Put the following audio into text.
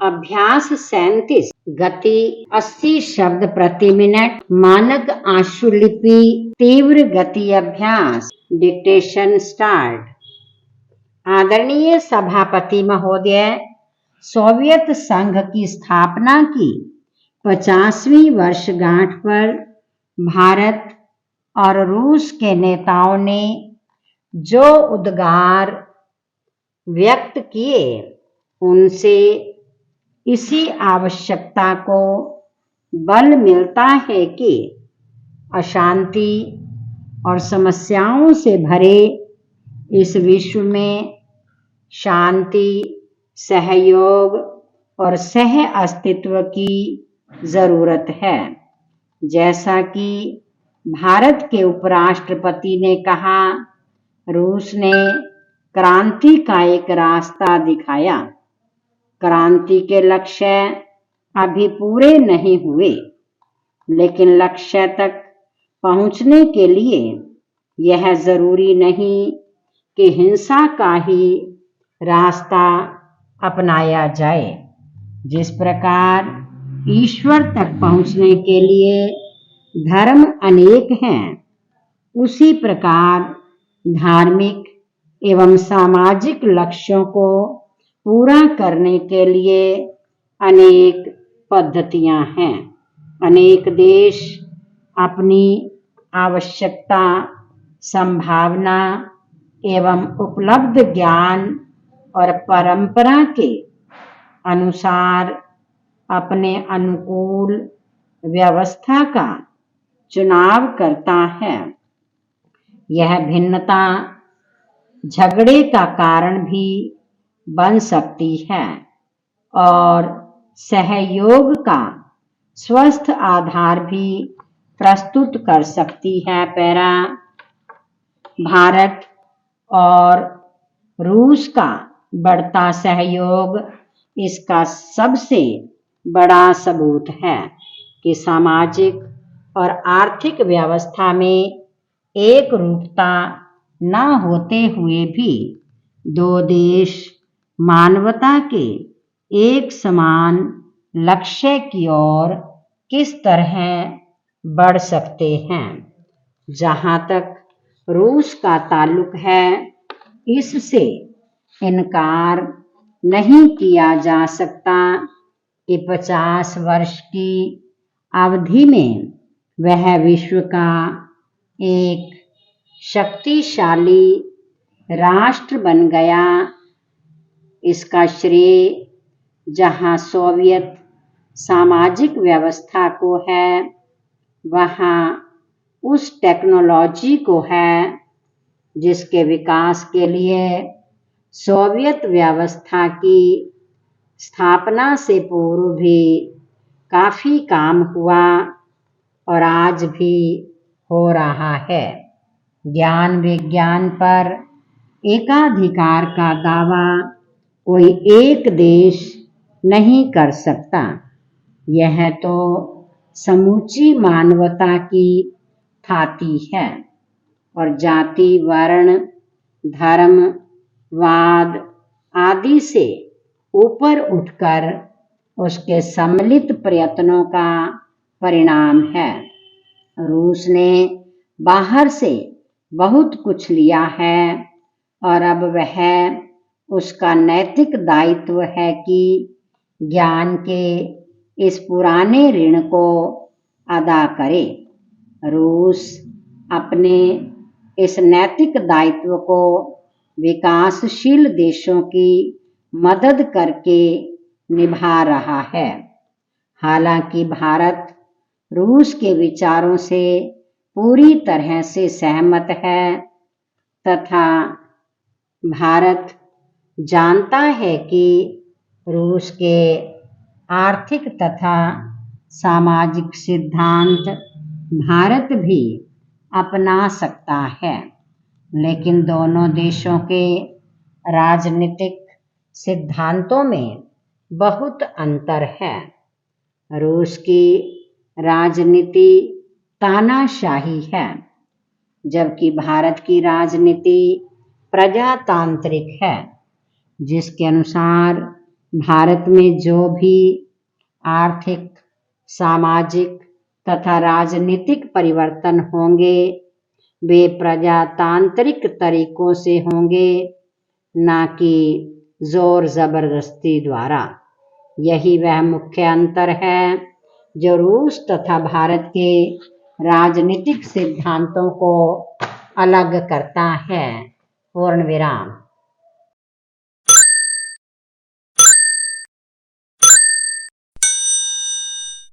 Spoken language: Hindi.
अभ्यास 37। गति 80 शब्द प्रति मिनट। मानक आशुलिपि तीव्र गति अभ्यास। Dictation start. आदरणीय सभापति महोदय, सोवियत संघ की स्थापना की 50वीं वर्षगांठ पर भारत और रूस के नेताओं ने जो उद्गार व्यक्त किए, उनसे इसी आवश्यकता को बल मिलता है कि अशांति और समस्याओं से भरे इस विश्व में शांति, सहयोग और सह अस्तित्व की जरूरत है। जैसा कि भारत के उपराष्ट्रपति ने कहा, रूस ने क्रांति का एक रास्ता दिखाया। क्रांति के लक्ष्य अभी पूरे नहीं हुए, लेकिन लक्ष्य तक पहुंचने के लिए यह जरूरी नहीं कि हिंसा का ही रास्ता अपनाया जाए। जिस प्रकार ईश्वर तक पहुंचने के लिए धर्म अनेक हैं, उसी प्रकार धार्मिक एवं सामाजिक लक्ष्यों को पूरा करने के लिए अनेक पद्धतियां हैं। अनेक देश अपनी आवश्यकता, संभावना एवं उपलब्ध ज्ञान और परंपरा के अनुसार अपने अनुकूल व्यवस्था का चुनाव करता है। यह भिन्नता झगड़े का कारण भी बन सकती है और सहयोग का स्वस्थ आधार भी प्रस्तुत कर सकती है। पैरा भारत और रूस का बढ़ता सहयोग इसका सबसे बड़ा सबूत है कि सामाजिक और आर्थिक व्यवस्था में एक रूपता न होते हुए भी दो देश मानवता के एक समान लक्ष्य की ओर किस तरह बढ़ सकते हैं। जहां तक रूस का ताल्लुक है, इससे इनकार नहीं किया जा सकता कि 50 वर्ष की अवधि में वह विश्व का एक शक्तिशाली राष्ट्र बन गया। इसका श्रेय जहां सोवियत सामाजिक व्यवस्था को है, वहां उस टेक्नोलॉजी को है जिसके विकास के लिए सोवियत व्यवस्था की स्थापना से पूर्व भी काफी काम हुआ और आज भी हो रहा है। ज्ञान विज्ञान पर एकाधिकार का दावा कोई एक देश नहीं कर सकता। यह तो समूची मानवता की ख्याति है और जाति, वर्ण, धर्म, वाद आदि से ऊपर उठकर उसके सम्मिलित प्रयत्नों का परिणाम है। रूस ने बाहर से बहुत कुछ लिया है और अब वह उसका नैतिक दायित्व है कि ज्ञान के इस पुराने ऋण को अदा करे। रूस अपने इस नैतिक दायित्व को विकासशील देशों की मदद करके निभा रहा है। हालांकि भारत रूस के विचारों से पूरी तरह से सहमत है तथा भारत जानता है कि रूस के आर्थिक तथा सामाजिक सिद्धांत भारत भी अपना सकता है, लेकिन दोनों देशों के राजनीतिक सिद्धांतों में बहुत अंतर है। रूस की राजनीति तानाशाही है, जबकि भारत की राजनीति प्रजातांत्रिक है, जिसके अनुसार भारत में जो भी आर्थिक, सामाजिक तथा राजनीतिक परिवर्तन होंगे वे प्रजातांत्रिक तरीकों से होंगे, ना कि जोर जबरदस्ती द्वारा। यही वह मुख्य अंतर है जो रूस तथा भारत के राजनीतिक सिद्धांतों को अलग करता है। पूर्ण विराम।